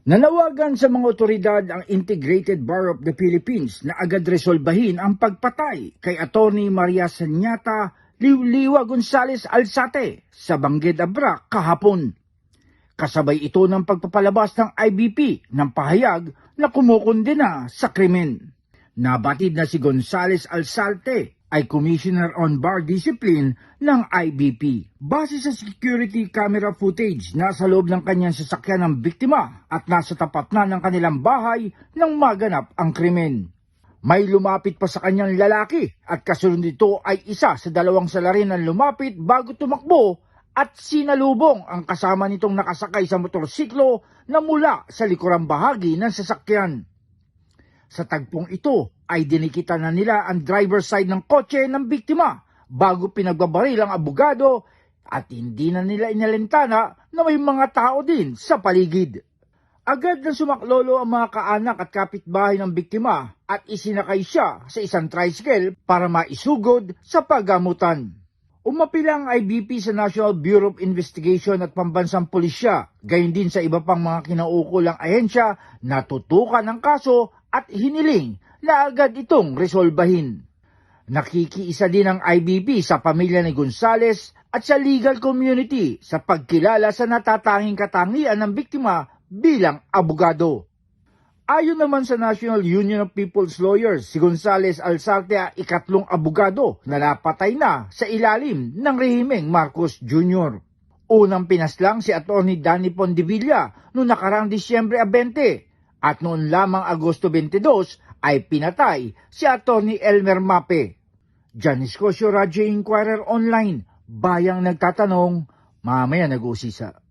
Nanawagan sa mga otoridad ang Integrated Bar of the Philippines na agad resolbahin ang pagpatay kay Atty. Maria Sanyata Liwliwa Gonzales Alzate sa Bangged Abra kahapon. Kasabay ito ng pagpapalabas ng IBP ng pahayag na kumukondena sa krimen. Nabatid na si Gonzales Alzate ay Commissioner on Bar Discipline ng IBP. Base sa security camera footage, nasa loob ng kanyang sasakyan ng biktima at nasa tapat na ng kanilang bahay nang maganap ang krimen. May lumapit pa sa kanyang lalaki at kasunod nito ay isa sa dalawang salarin ang lumapit bago tumakbo at sinalubong ang kasama nitong nakasakay sa motorsiklo na mula sa likurang bahagi ng sasakyan. Sa tagpong ito ay dinikitan na nila ang driver's side ng kotse ng biktima bago pinagbabaril ang abogado at hindi na nila inalintana na may mga tao din sa paligid. Agad na sumaklolo ang mga kaanak at kapitbahay ng biktima at isinakay siya sa isang tricycle para maisugod sa paggamutan. Umapila ang IBP sa National Bureau of Investigation at Pambansang Pulisya, gayon din sa iba pang mga kinaukulang ahensya na tutukan ang kaso at hiniling na agad itong resolbahin. Nakikiisa din ang IBP sa pamilya ni Gonzales at sa legal community sa pagkilala sa natatanging katangian ng biktima bilang abogado. Ayon naman sa National Union of People's Lawyers, si Gonzales Alzate ay ikatlong abogado na napatay na sa ilalim ng rehimeng Marcos Jr. Unang pinaslang si Atty. Danny Pondevilla noong nakaraang Disyembre 20 at noon lamang Agosto 22 ay pinatay si Atty. Elmer Mape. Janice Cosio, Radyo Inquirer Online, bayang nagtatanong, mamaya nag-uusisa.